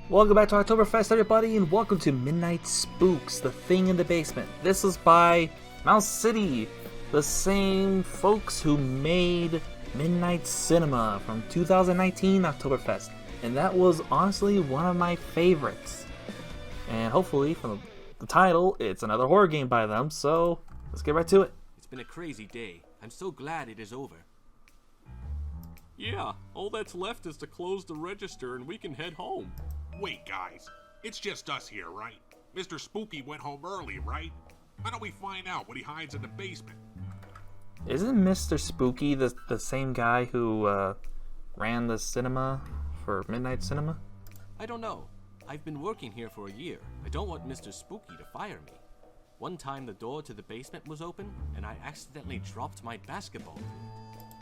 Welcome back to Octoberfest, everybody, and welcome to Midnight Spooks, The Thing in the Basement. This is by Mouse City, the same folks who made Midnight Cinema from 2019 Octoberfest. And that was honestly one of my favorites. And hopefully, from the title, it's another horror game by them, so let's get right to it. It's been a crazy day. I'm so glad it is over. Yeah, all that's left is to close the register and we can head home. Wait, guys. It's just us here, right? Mr. Spooky went home early, right? Why don't we find out what he hides in the basement? Isn't Mr. Spooky the same guy who ran the cinema for Midnight Cinema? I don't know. I've been working here for a year. I don't want Mr. Spooky to fire me. One time the door to the basement was open and I accidentally dropped my basketball.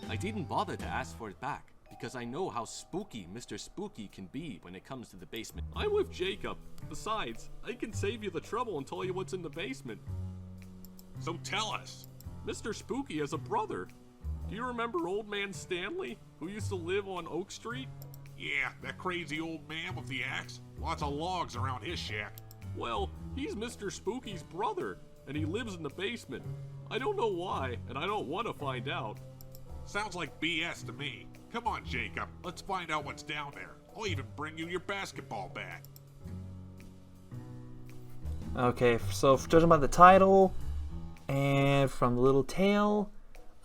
I didn't bother to ask for it back because I know how spooky Mr. Spooky can be when it comes to the basement. I'm with Jacob. Besides, I can save you the trouble and tell you what's in the basement. So tell us. Mr. Spooky has a brother. Do you remember old man Stanley, who used to live on Oak Street? Yeah, that crazy old man with the axe. Lots of logs around his shack. Well, he's Mr. Spooky's brother, and he lives in the basement. I don't know why, and I don't want to find out. Sounds like BS to me. Come on, Jacob. Let's find out what's down there. I'll even bring you your basketball bat. Okay, so judging by the title and from the little tale,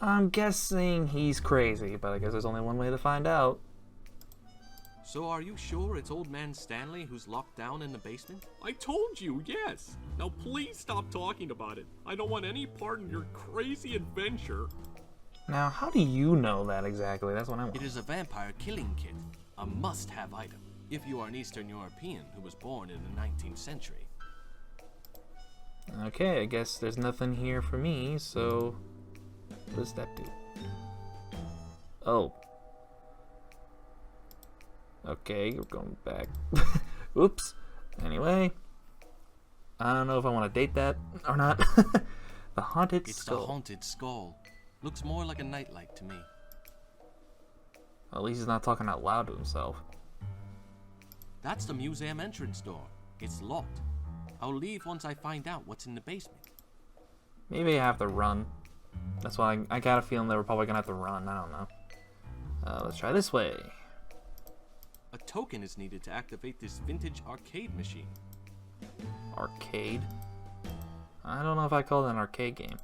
I'm guessing he's crazy, but I guess there's only one way to find out. So are you sure it's old man Stanley who's locked down in the basement? I told you, yes. Now please stop talking about it. I don't want any part in your crazy adventure. Now, how do you know that exactly? That's what I want. It is a vampire killing kit, a must-have item, if you are an Eastern European who was born in the 19th century. Okay, I guess there's nothing here for me, so what does that do? Oh. Okay, we're going back. Oops. Anyway, I don't know if I want to date that or not. The haunted skull. It's the haunted skull. Looks more like a nightlight to me. At least he's not talking out loud to himself. That's the museum entrance door. It's locked. I'll leave once I find out what's in the basement. Maybe I have to run. That's why I got a feeling that we're probably gonna have to run. I don't know. Let's try this way. A token is needed to activate this vintage arcade machine. Arcade? I don't know if I call it an arcade game.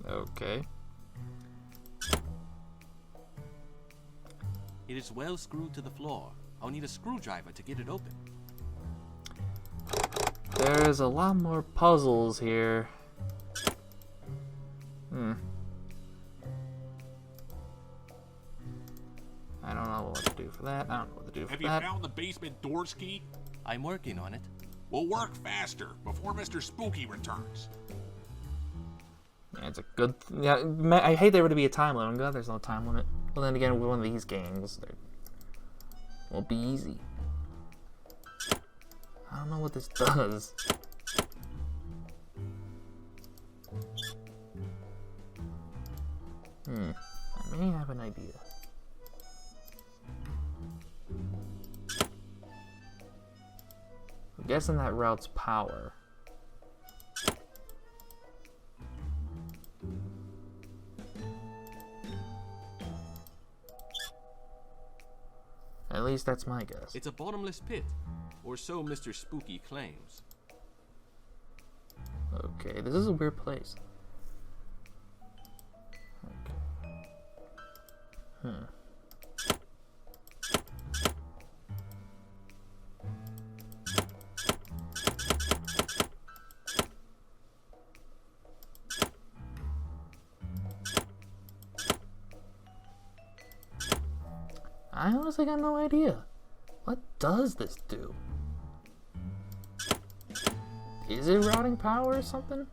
Okay. It is well screwed to the floor. I'll need a screwdriver to get it open. There's a lot more puzzles here. I don't know what to do for that. I don't know what to do for Have that. you found the basement door's key? I'm working on it. We'll work faster before Mr. Spooky returns. Yeah, it's a good. Yeah, I hate there to be a time limit. I'm glad there's no time limit. Well, then again, with one of these games, it won't be easy. I don't know what this does. I may have an idea. I'm guessing that route's power. At least that's my guess. It's a bottomless pit, or so Mr. Spooky claims. Okay, this is a weird place. Okay. I honestly got no idea. What does this do? Is it routing power or something?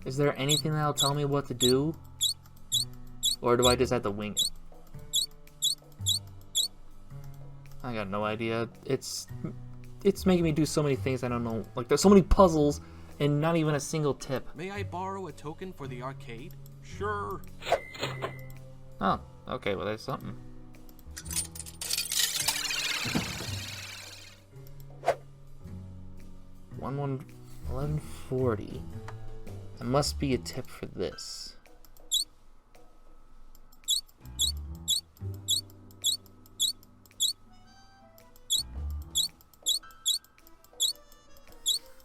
Is there anything that'll tell me what to do? Or do I just have to wing it? I got no idea. It's making me do so many things I don't know. Like, there's so many puzzles and not even a single tip. May I borrow a token for the arcade? Sure. Oh, okay, well, there's something. $11.40. There must be a tip for this.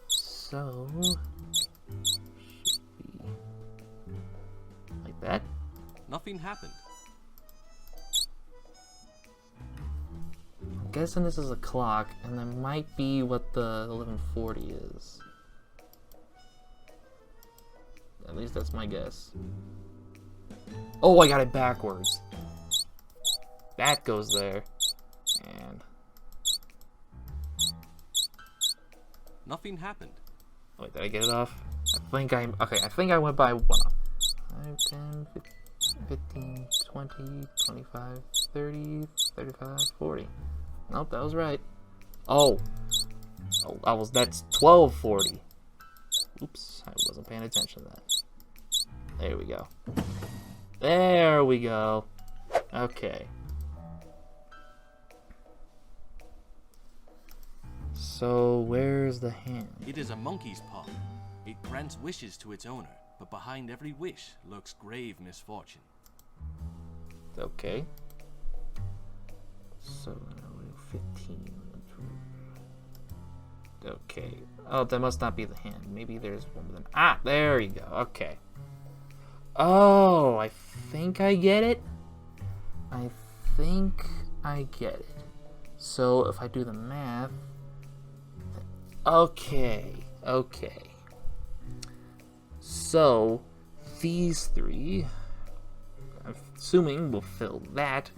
So, should be like that. Nothing happened. I'm guessing this is a clock, and that might be what the 1140 is. At least that's my guess. Oh, I got it backwards. That goes there. And Nothing happened. wait, did I get it off? I think I went by one off. 5, 10, 15, 20, 25, 30, 35, 40. Nope, that was right. Oh, that's 1240. Oops, I wasn't paying attention to that. There we go. There we go. Okay. So, where's the hand? It is a monkey's paw. It grants wishes to its owner, but behind every wish lurks grave misfortune. Okay. So, 15. Okay. Oh, that must not be the hand. Maybe there's one with an... Ah, there you go. Okay. Oh, I think I get it. I think I get it. So, if I do the math... Okay. Okay. So, these three, I'm assuming, will fill that,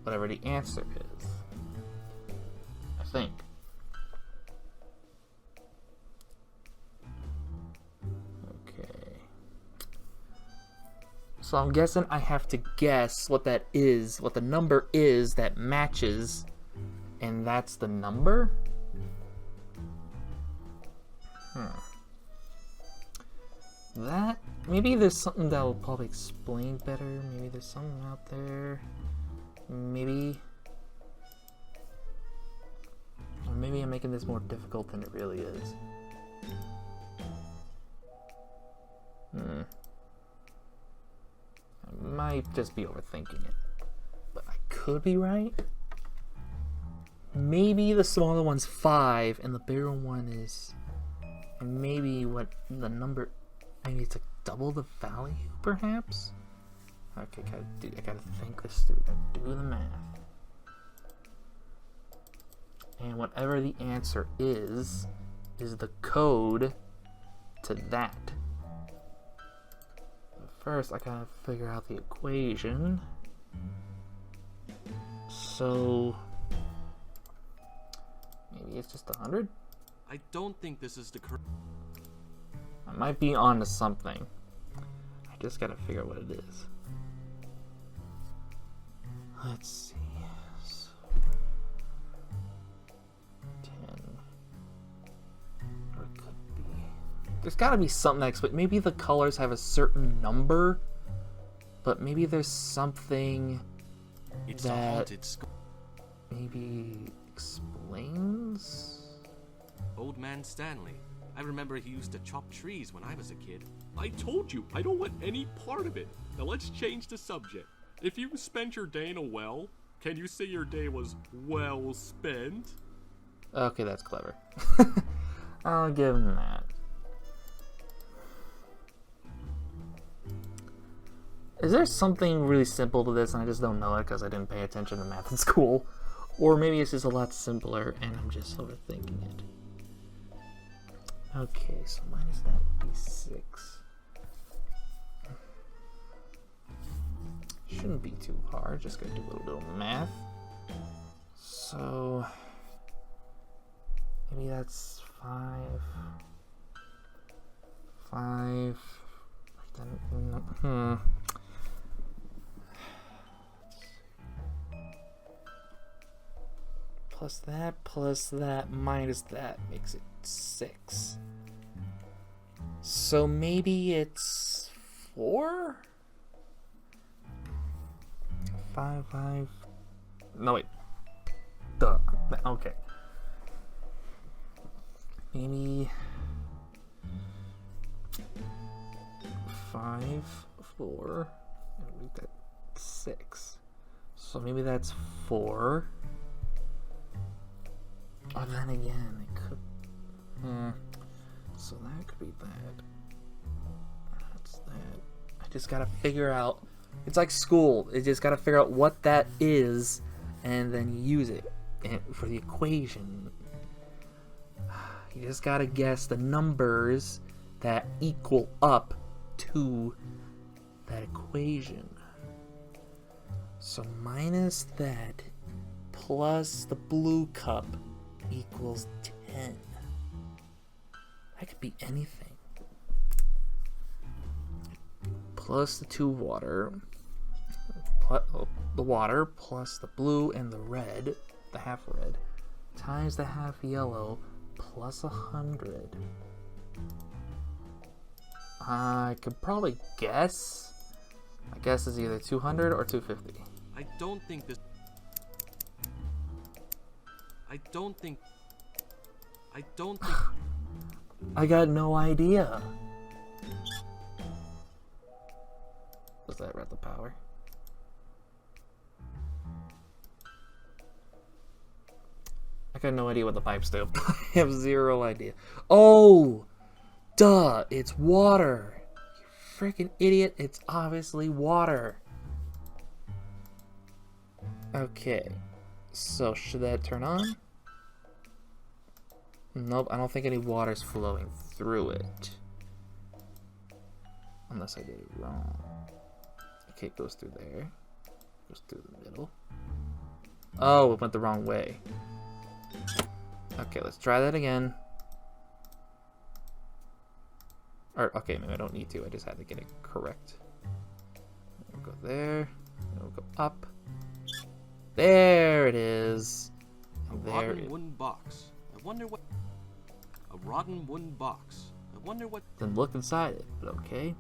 whatever the answer is. I think. Okay. So I'm guessing I have to guess what that is, what the number is that matches, and that's the number? That, maybe there's something that will probably explain better. Maybe there's something out there. Maybe. Or maybe I'm making this more difficult than it really is. I might just be overthinking it. But I could be right. Maybe the smaller one's 5 and the bigger one is... And maybe what the number... Maybe it's like double the value, perhaps? Okay, I gotta think this through. Gotta do the math. And whatever the answer is the code to that. But first, I gotta figure out the equation. So... Maybe it's just 100? I don't think this is the correct... I might be onto something. I just gotta figure out what it is. Let's see. So, 10. Or it could be. There's gotta be something that explains. Maybe the colors have a certain number, but maybe there's something It's a that haunted school. maybe explains. Old Man Stanley. I remember he used to chop trees when I was a kid. I told you, I don't want any part of it. Now let's change the subject. If you spent your day in a well, can you say your day was well spent? Okay, that's clever. I'll give him that. Is there something really simple to this and I just don't know it because I didn't pay attention to math in school? Or maybe it's just a lot simpler and I'm just overthinking it. Okay, so minus that would be 6. Shouldn't be too hard, just gonna do a little bit of math. So maybe that's 5. 5. plus that minus that makes it 6. So maybe it's 4? 5, 5. No, wait. Duh. Okay. Maybe 5, 4, and we've got 6. So maybe that's 4. Oh, then again, it could. So that could be that. That's that. I just gotta figure out. It's like school. You just gotta figure out what that is, and then use it for the equation. You just gotta guess the numbers that equal up to that equation. So minus that plus the blue cup equals 10. That could be anything. Plus the 2 water, the water plus the blue and the red, the half red, times the half yellow plus 100. I could probably guess. My guess is either 200 or 250. I don't think this. I don't think. I got no idea. Was that red the power? I got no idea what the pipes do. I have 0 idea. Oh! Duh! It's water! You freaking idiot. It's obviously water. Okay. So, should that turn on? Nope, I don't think any water's flowing through it. Unless I did it wrong. Okay, it goes through there. Goes through the middle. Oh, it went the wrong way. Okay, let's try that again. Or, okay, maybe I don't need to. I just had to get it correct. We'll go there. We'll go up. There it is. A rotten wooden box. I wonder what. A rotten wooden box. I wonder what. Then look inside it. But okay.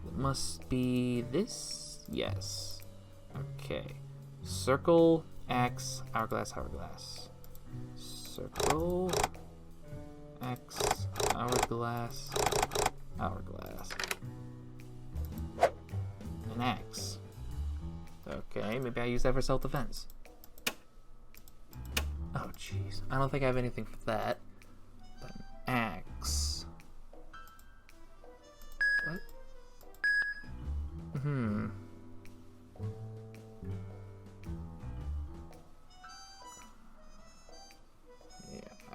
It must be this? Yes. Okay. Circle, X, hourglass, hourglass. Circle, X, hourglass, hourglass. An X. Okay, maybe I use that for self-defense. Oh, jeez. I don't think I have anything for that. But an axe. What?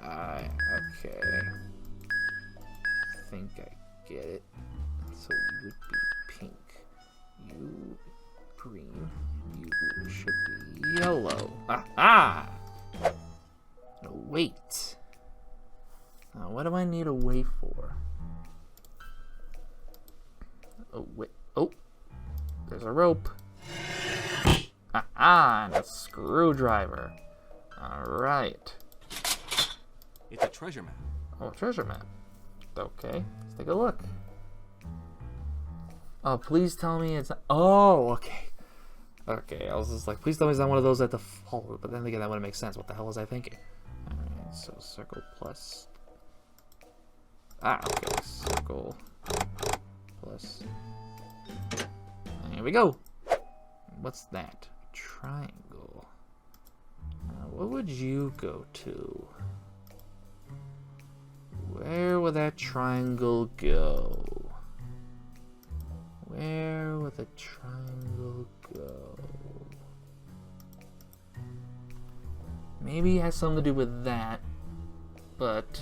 Yeah, okay. I think I get it. So you would be pink. You green. You should be yellow. Ah! No, wait. Now, what do I need a wait for? Oh, wait. Oh! There's a rope. And a screwdriver. Alright. It's a treasure map. Oh, a treasure map. Okay, let's take a look. Oh, please tell me it's not... Oh, okay. Okay, I was just like, please tell me it's not one of those at the fall. But then again, that wouldn't make sense. What the hell was I thinking? Alright, so circle plus... okay. Circle plus... There we go. What's that? Triangle. What would you go to? Where would that triangle go? Where would the triangle go? Maybe it has something to do with that, but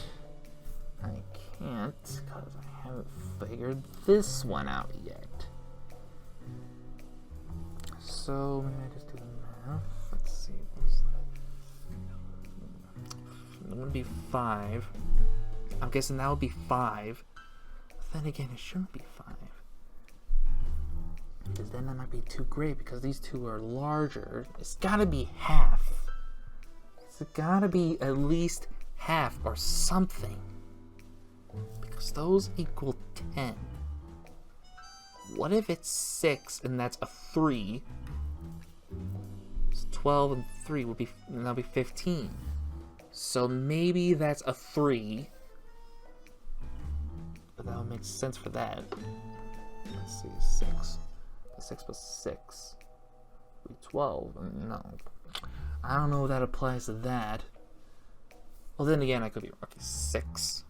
I can't because I haven't figured this one out yet. So maybe I just do the math. Let's see. What's that? That would be 5. I'm guessing that would be 5. But then again, it shouldn't be 5. Because then that might be too great because these two are larger. It's gotta be half. It's gotta be at least half or something. Because those equal 10. What if it's 6 and that's a 3? So 12 and 3 would be, that'll be 15. So maybe that's a 3. But that would make sense for that. Let's see, 6. 6 plus 6 would be 12. No. I don't know if that applies to that. Well, then again, I could be wrong. Okay, 6.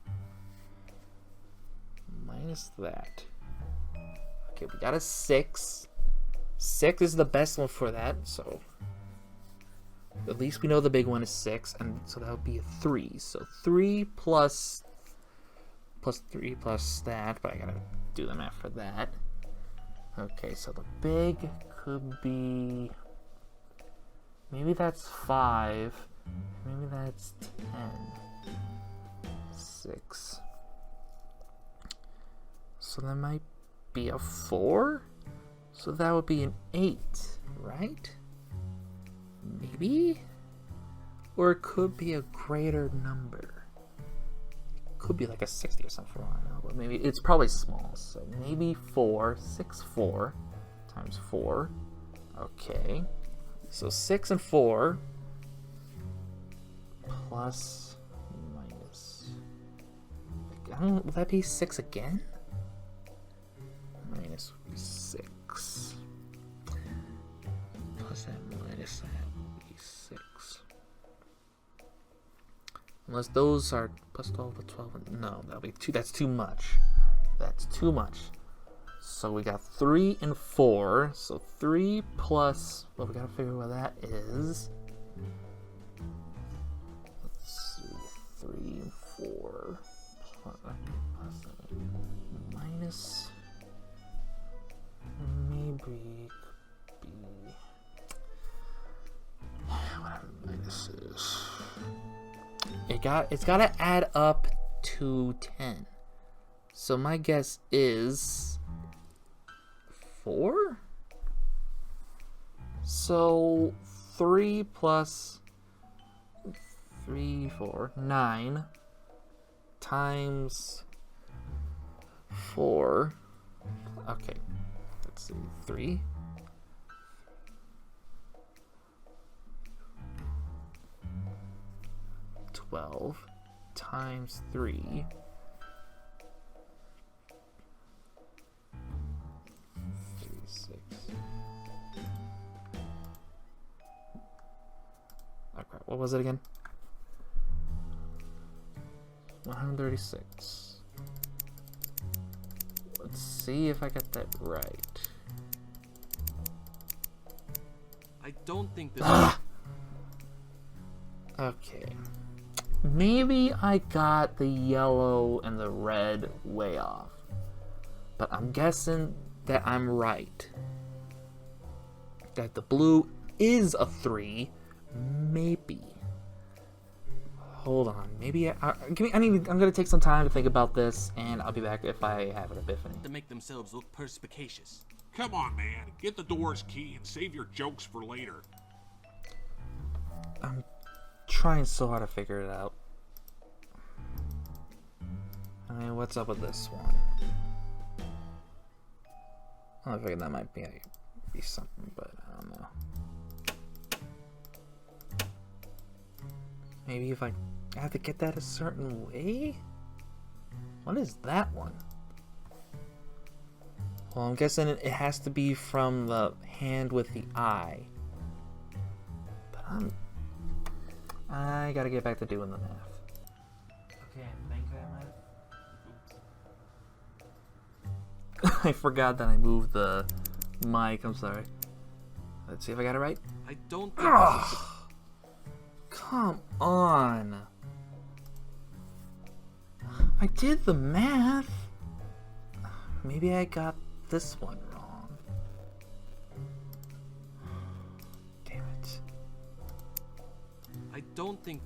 Minus that. Okay, we got a 6. 6 is the best one for that, so at least we know the big one is 6, and so that would be a 3. So 3 plus 3 plus that, but I gotta do the math for that. Okay, so the big could be, maybe that's 5, maybe that's 10, 6. So that might be a 4? So that would be an 8, right? Maybe? Or it could be a greater number. It could be like a 60 or something, I don't know, but maybe it's probably small. So maybe 4, 6, 4 times 4. Okay. So 6 and 4 plus minus. I don't know, would that be 6 again? Minus would be 6. Plus that minus that would be 6. Unless those are plus 12 plus 12. No, that'll be 2. That's too much. That's too much. So we got 3 and 4. So 3 plus, well, we gotta figure out what that is. Let's see. 3 and 4 plus minus. Maybe could be whatever minus is. It's gotta add up to 10. So my guess is 4? So 3 plus 3, 4, 9 times 4. Okay. Let's see, 3. $12 times 3. 36. Okay, what was it again? 136. Let's see if I got that right. I don't think this. Okay. Maybe I got the yellow and the red way off. But I'm guessing that I'm right. That the blue is a 3. Maybe. Hold on. Maybe I'm gonna take some time to think about this, and I'll be back if I have an epiphany. To make themselves look perspicacious. Come on, man. Get the door's key and save your jokes for later. I'm trying so hard to figure it out. I mean, what's up with this one? I figured that might be something, but I don't know. Maybe if I have to get that a certain way? What is that one? Well, I'm guessing it has to be from the hand with the eye. But I gotta get back to doing the math. Okay, I think I might. I forgot that I moved the mic. I'm sorry. Let's see if I got it right. I don't think. Come on. I did the math. Maybe I got this one wrong. Damn it. I don't think.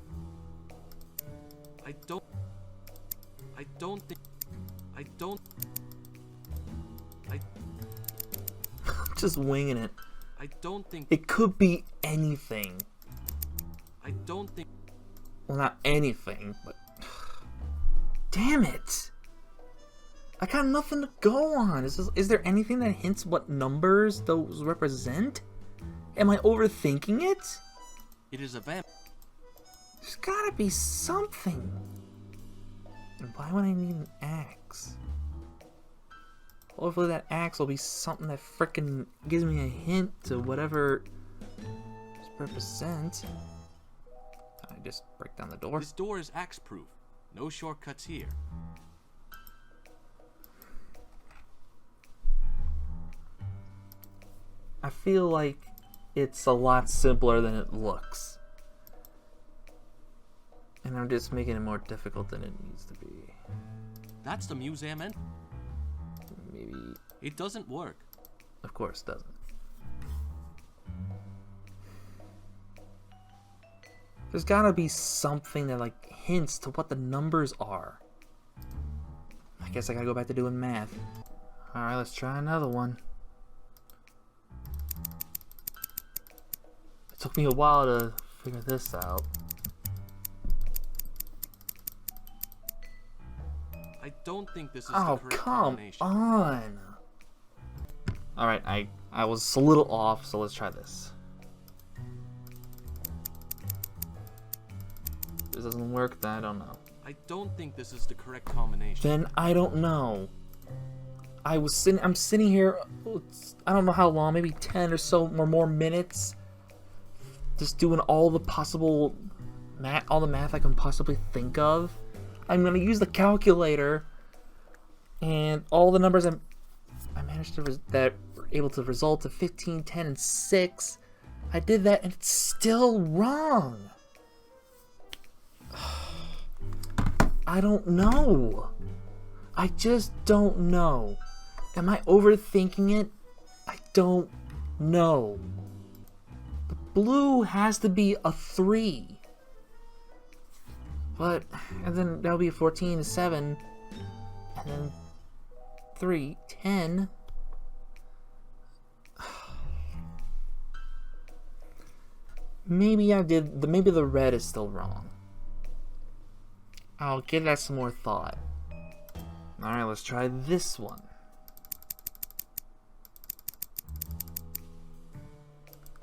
Just winging it. I don't think. It could be anything. I I don't think. Well, not anything, but... Damn it! I got nothing to go on. Is there anything that hints what numbers those represent? Am I overthinking it? It is a vamp. There's gotta be something. And why would I need an axe? Hopefully that axe will be something that frickin' gives me a hint to whatever this represents. I just break down the door. This door is axe-proof. No shortcuts here. I feel like it's a lot simpler than it looks. And I'm just making it more difficult than it needs to be. That's the museum end. Maybe... It doesn't work. Of course it doesn't. There's gotta be something that like hints to what the numbers are. I guess I gotta go back to doing math. Alright, let's try another one. It took me a while to figure this out. I don't think this is Oh, the correct come combination. on! Alright, I was a little off, so let's try this. If this doesn't work, then I don't know. I don't think this is the correct combination. Then I don't know. I'm sitting here, I don't know how long, maybe 10 or so or more minutes, just doing all the possible all the math I can possibly think of. I'm gonna use the calculator, and all the numbers I managed to that were able to result to 15, 10, and 6. I did that, and it's still wrong. I don't know. I just don't know. Am I overthinking it? I don't know. The blue has to be a 3. But, and then that'll be a 14, a 7, and then 3, 10. Maybe maybe the red is still wrong. I'll give that some more thought. Alright, let's try this one.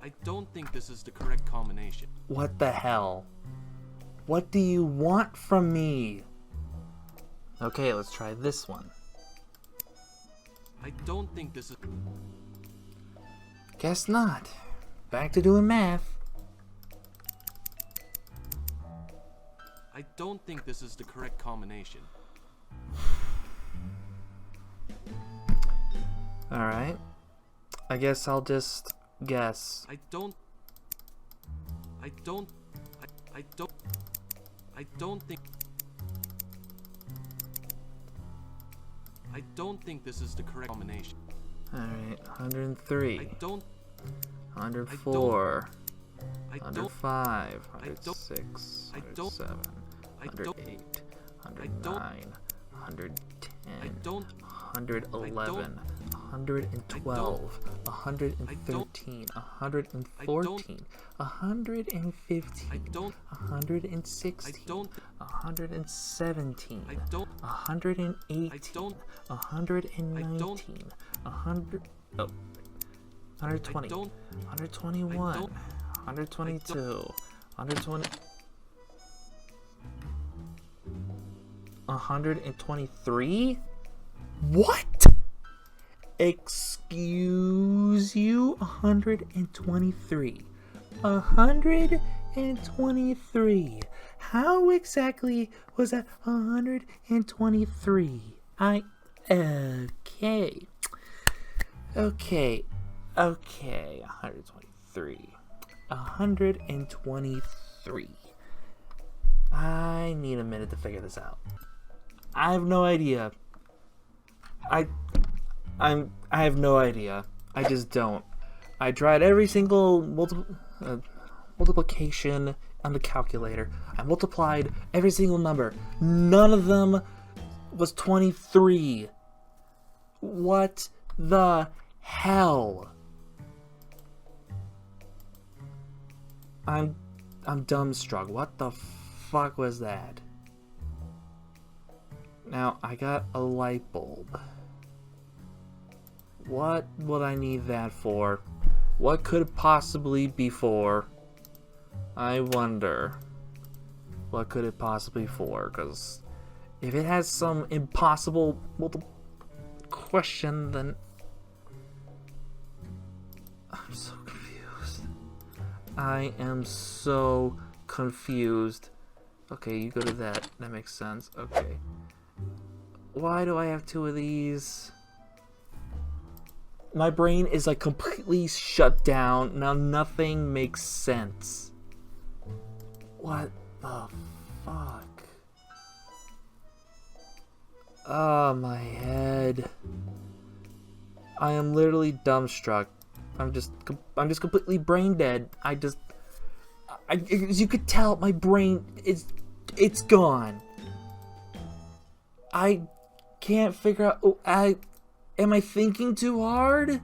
I don't think this is the correct combination. What the hell? What do you want from me? Okay, let's try this one. I don't think this is... Guess not. Back to doing math. I don't think this is the correct combination. Alright. I guess I'll just guess. I don't think this is the correct combination. Alright, 103. I don't 104. I 105. I don't 106. I don't 107. I don't 108. I don't 109. 110. I don't 111. 112. 113. 114. 115. I don't 116. I don't 117. I don't 118. I don't 119. 100. Oh. 120. I don't 121. I don't 122. 120. 123? What? Excuse you? 123. 123. How exactly was that 123? Okay. Okay. 123. 123. I need a minute to figure this out. I have no idea. I have no idea. I just don't. I tried every single multiplication on the calculator. I multiplied every single number. None of them was 23. What the hell? I'm dumbstruck. What the fuck was that? Now, I got a light bulb. What would I need that for? What could it possibly be for? I wonder. What could it possibly be for? Because if it has some impossible multiple question, then I'm so confused. I am so confused. Okay, you go to that. That makes sense. Okay. Why do I have two of these? My brain is like completely shut down. Now nothing makes sense. What the fuck? Oh, my head. I am literally dumbstruck. I'm just completely brain dead. As you could tell, my brain it's gone. I can't figure out. Am I thinking too hard?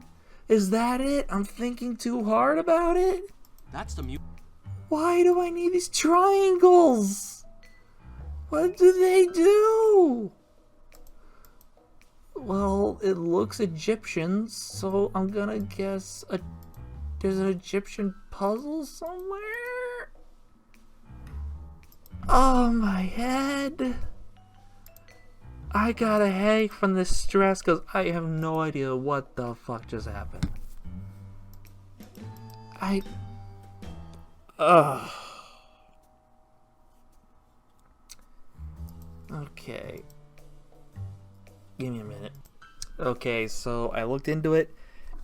Is that it? I'm thinking too hard about it? That's the Why do I need these triangles? What do they do? Well, it looks Egyptian, so I'm gonna guess there's an Egyptian puzzle somewhere? Oh, my head. I got a headache from this stress because I have no idea what the fuck just happened. Okay. Give me a minute. Okay, so I looked into it,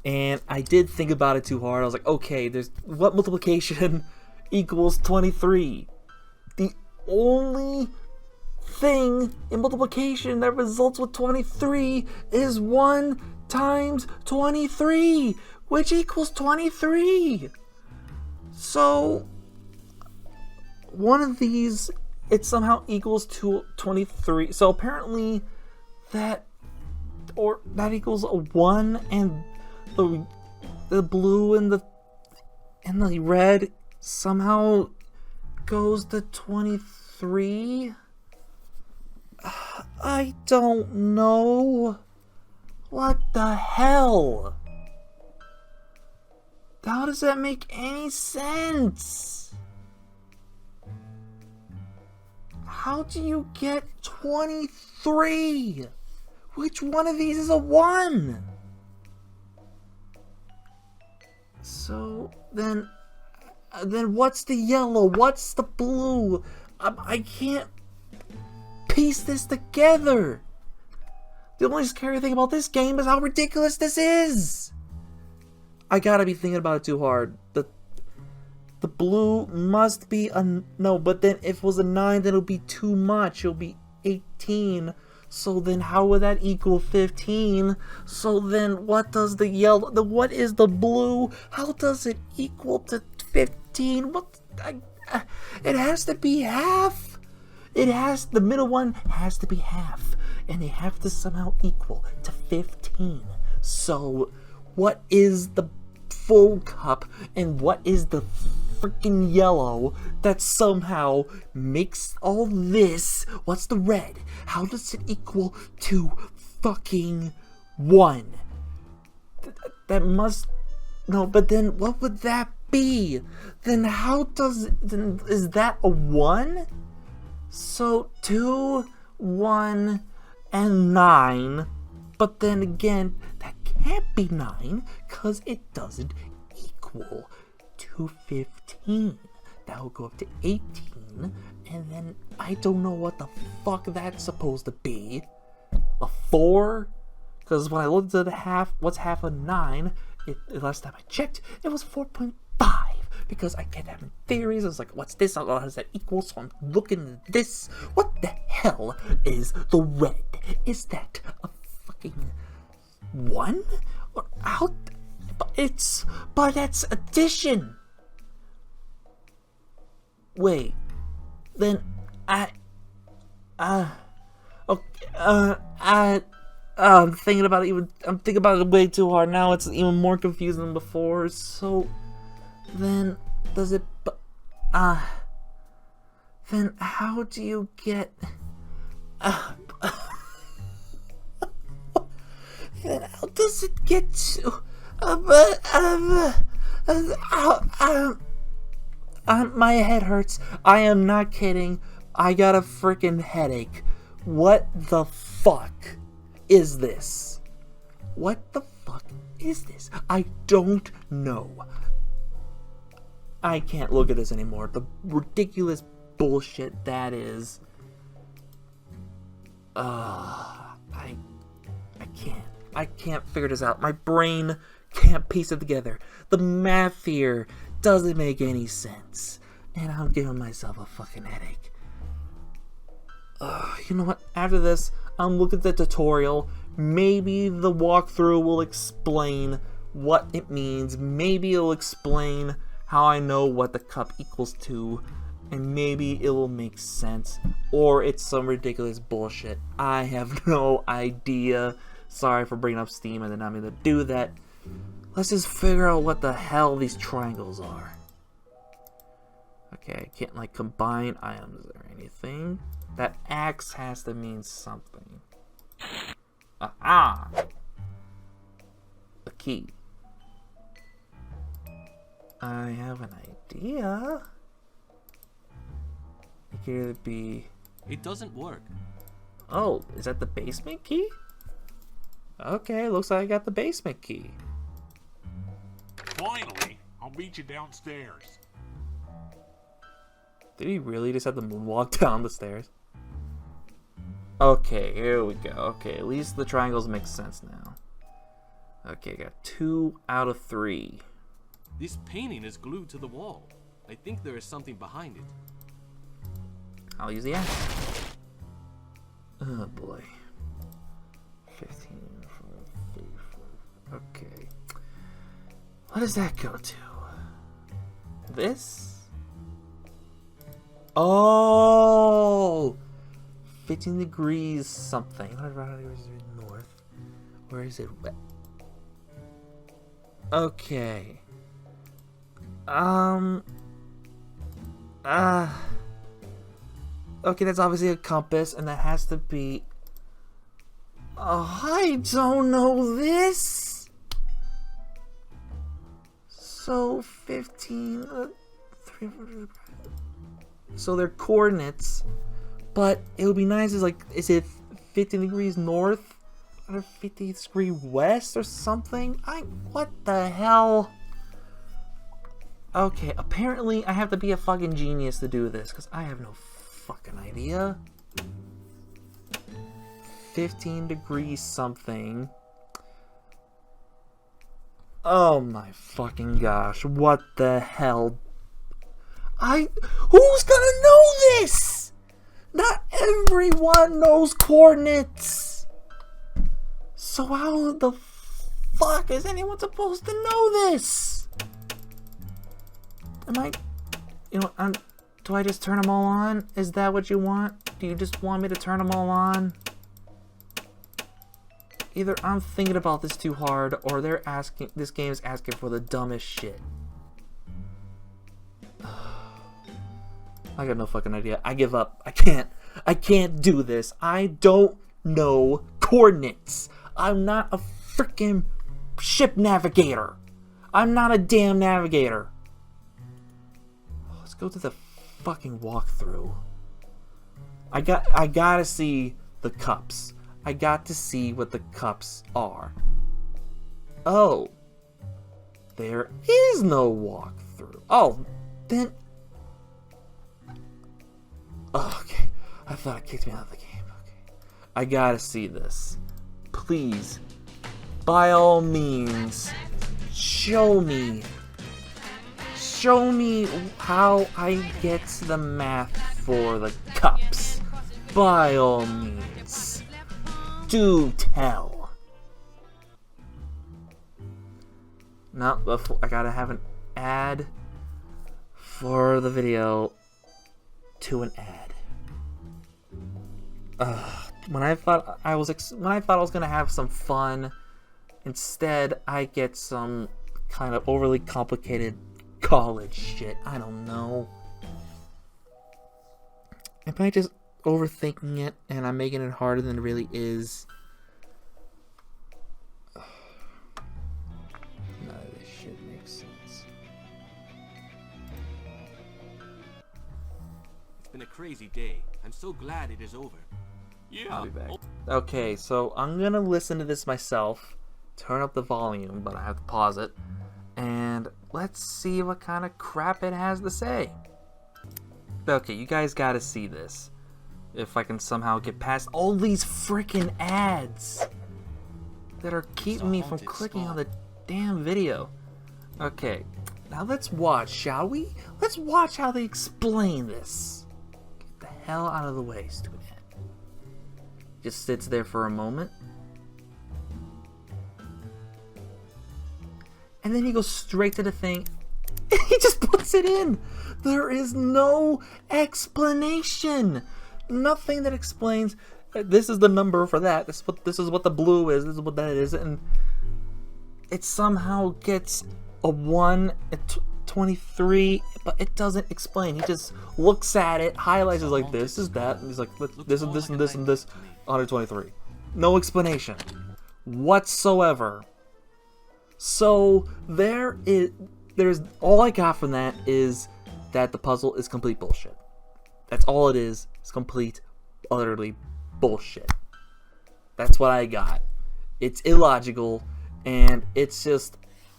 and I did think about it too hard. I was like, okay, there's what multiplication equals 23? The only thing in multiplication that results with 23 is 1 times 23, which equals 23. So one of these, it somehow equals to 23. So apparently that equals a 1, and the blue and the red somehow goes to 23. I don't know. What the hell? How does that make any sense? How do you get 23? Which one of these is a 1? So then what's the yellow? What's the blue? I can't piece this together. The only scary thing about this game is how ridiculous this is. I gotta be thinking about it too hard. The blue must be a no, but then if it was a 9, then it'll be too much. It'll be 18. So then how would that equal 15? So then what does the yellow, what is the blue? How does it equal to 15? It has to be half. The middle one has to be half. And they have to somehow equal to 15. So what is the full cup and what is the freaking yellow that somehow makes all this? What's the red? How does it equal to fucking 1? That must... No, but then what would that be? Then how does... Then is that a 1? So 2, 1, and 9. But then again, that can't be 9 because it doesn't equal to 15. That will go up to 18, and then I don't know what the fuck that's supposed to be. A 4? Because when I looked at the half, what's half of 9? Last time I checked, it was 4.5. Because I kept having theories. I was like, what's this? How does that equal? So I'm looking at this. What the hell is the red? Is that a fucking 1? Or how? But that's addition. Wait. Then I'm thinking about it I'm thinking about it way too hard now. It's even more confusing than before. So then does it Then how do you get... Then how does it get to... my head hurts. I am not kidding. I got a freaking headache. What the fuck is this? What the fuck is this? I don't know. I can't look at this anymore. The ridiculous bullshit that is. I can't figure this out. My brain can't piece it together. The math here doesn't make any sense. And I'm giving myself a fucking headache. You know what? After this, I'm looking at the tutorial. Maybe the walkthrough will explain what it means. Maybe it'll explain how I know what the cup equals to. And maybe it will make sense. Or it's some ridiculous bullshit. I have no idea. Sorry for bringing up Steam and then not being able to do that. Let's just figure out what the hell these triangles are. Okay, I can't like combine items or anything. That axe has to mean something. A key. I have an idea. It could either be... It doesn't work. Oh, is that the basement key? Okay, looks like I got the basement key. Finally, I'll meet you downstairs. Did he really just have to moonwalk down the stairs? Okay, here we go. Okay, at least the triangles make sense now. Okay, got 2 out of 3. This painting is glued to the wall. I think there is something behind it. I'll use the axe. Oh boy. 15, 4, 3, 4. Okay. What does that go to? This? Oh! 15 degrees something. 100 degrees north. Where is it? Okay. Okay, that's obviously a compass, and that has to be... Oh, I don't know this! So, 15... 300... So they're coordinates, but it would be nice is like, is it 15 degrees north? Or 50 degrees west or something? What the hell? Okay, apparently I have to be a fucking genius to do this, because I have no fucking idea. 15 degrees something. Oh my fucking gosh, what the hell? Who's gonna know this? Not everyone knows coordinates. So how the fuck is anyone supposed to know this? Do I just turn them all on? Is that what you want? Do you just want me to turn them all on? Either I'm thinking about this too hard, or this game is asking for the dumbest shit. I got no fucking idea. I give up. I can't do this. I don't know coordinates. I'm not a freaking ship navigator. I'm not a damn navigator. Let's go to the fucking walkthrough. I gotta see the cups. I got to see what the cups are. Oh. There is no walkthrough. Oh, then... Oh, okay. I thought it kicked me out of the game. Okay. I gotta see this. Please. By all means. Show me. Show me how I get the math for the cups. By all means. Do tell. Now, I gotta have an ad for the video to an ad. When I thought I was gonna have some fun, instead I get some kind of overly complicated college shit. I don't know. Am I just overthinking it and I'm making it harder than it really is? None of this shit makes sense. It's been a crazy day. I'm so glad it is over. Yeah. I'll be back. Okay, so I'm gonna listen to this myself. Turn up the volume, but I have to pause it. And let's see what kind of crap it has to say. Okay, you guys gotta see this. If I can somehow get past all these freaking ads that are keeping me from clicking on the damn video. Okay, now let's watch, shall we? Let's watch how they explain this. Get the hell out of the way, stupid ad. Just sits there for a moment. And then he goes straight to the thing. He just puts it in. There is no explanation. Nothing that explains. This is the number for that. This is what the blue is. This is what that is, and it somehow gets a 1 at 23, but it doesn't explain. He just looks at it, highlights it like this is that, and he's like, this and this and this and this. 123. No explanation whatsoever. So there's all I got from that is that the puzzle is complete bullshit. That's all it is. It's complete, utterly bullshit. That's what I got. It's illogical, and it's just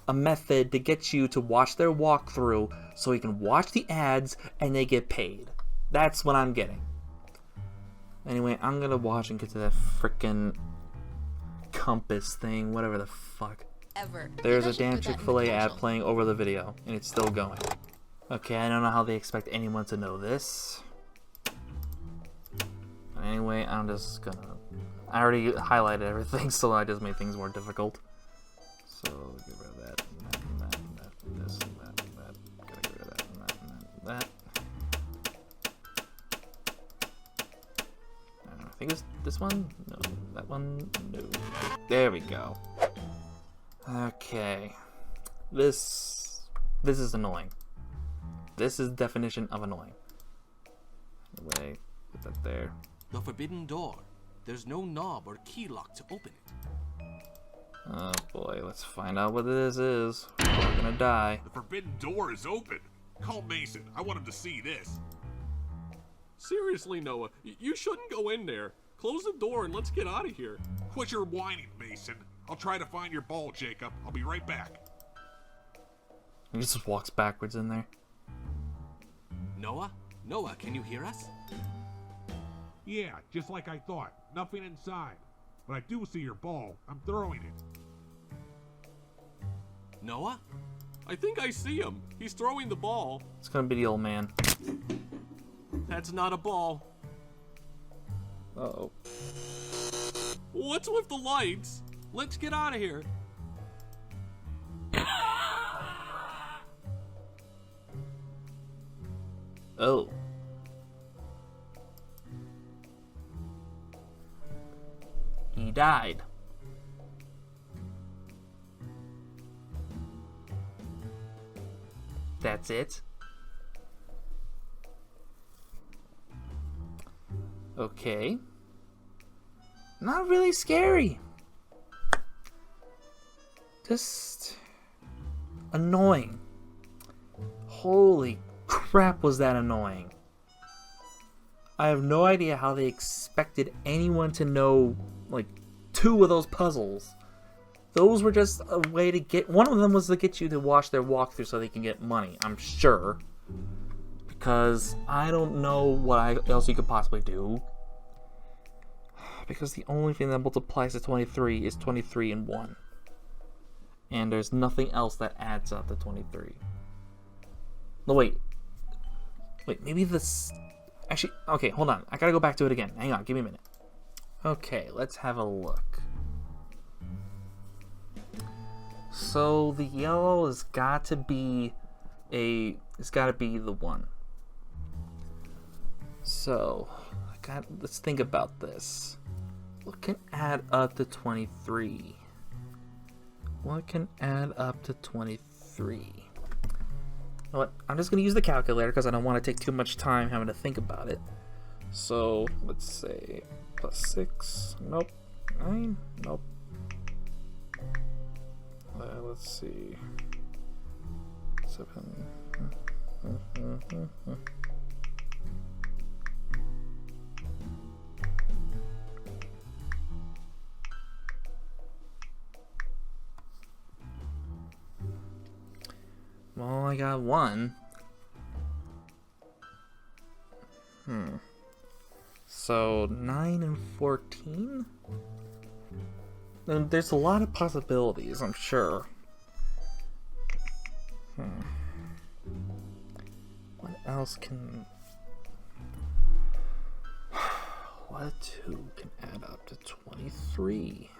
a method to get you to watch their walkthrough so you can watch the ads and they get paid. That's what I'm getting. Anyway, I'm gonna watch and get to that frickin' compass thing, whatever the fuck. There's a damn Chick-fil-A ad playing over the video, and it's still going. Okay, I don't know how they expect anyone to know this. Anyway, I'm just gonna... I already highlighted everything, so I just made things more difficult. So, get rid of that, and that, and that, and this, and that, and that. Gotta get rid of that, and that, and that, and that. I think it's this one? No. That one? No. There we go. Okay. This is annoying. This is the definition of annoying. Anyway, put that there. The forbidden door. There's no knob or key lock to open it. Oh boy, let's find out what this is. We're gonna die. The forbidden door is open. Call Mason. I want him to see this. Seriously, Noah, you shouldn't go in there. Close the door and let's get out of here. Quit your whining, Mason. I'll try to find your ball, Jacob. I'll be right back. He just walks backwards in there. Noah? Noah, can you hear us? Yeah, just like I thought. Nothing inside. But I do see your ball. I'm throwing it. Noah? I think I see him. He's throwing the ball. It's gonna be the old man. That's not a ball. Uh-oh. What's with the lights? Let's get out of here. Oh. He died. That's it. Okay. Not really scary. Just annoying. Holy crap, was that annoying. I have no idea how they expected anyone to know, like, 2 of those puzzles. Those were just a way to get... One of them was to get you to watch their walkthrough so they can get money, I'm sure. Because I don't know what else you could possibly do. Because the only thing that multiplies to 23 is 23 and 1. And there's nothing else that adds up to 23. No, wait. Wait, maybe this... Actually, okay, hold on. I gotta go back to it again. Hang on, give me a minute. Okay, let's have a look. So the yellow has got to be it's got to be the 1. So, let's think about this. What can add up to 23? What can add up to 23? You know what? I'm just going to use the calculator because I don't want to take too much time having to think about it. So let's say +6. Nope. 9. Nope. Let's see. 7. Well, I got 1. So 9 and 14? And there's a lot of possibilities, I'm sure. What else can... What 2 can add up to 23?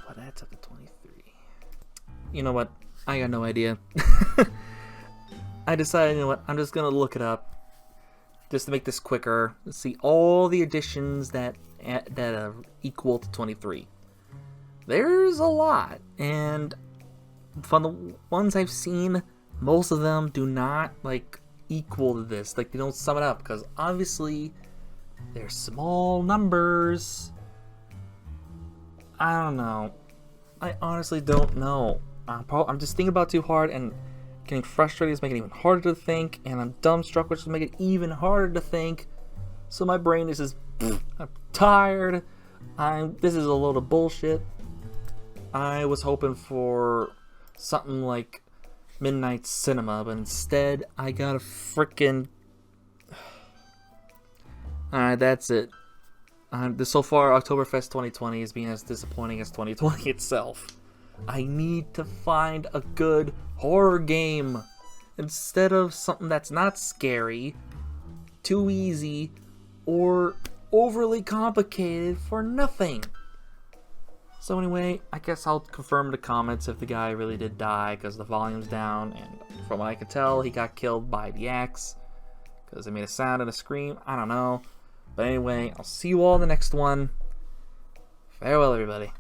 What adds up to 23? You know what? I got no idea. I decided, you know what? I'm just gonna look it up just to make this quicker. Let's see all the additions that are equal to 23. There's a lot, and from the ones I've seen, most of them do not like equal to this. Like, they don't sum it up because obviously they're small numbers. I don't know. I honestly don't know. I'm just thinking about it too hard, and getting frustrated is making it even harder to think, and I'm dumbstruck, which is making it even harder to think. So my brain is just, I'm tired. This is a load of bullshit. I was hoping for something like Midnight Cinema, but instead I got a freaking... Alright, that's it. So far, Octoberfest 2020 is being as disappointing as 2020 itself. I need to find a good horror game instead of something that's not scary, too easy, or overly complicated for nothing. So anyway, I guess I'll confirm in the comments if the guy really did die because the volume's down, and from what I can tell, he got killed by the axe because it made a sound and a scream. I don't know. But anyway, I'll see you all in the next one. Farewell, everybody.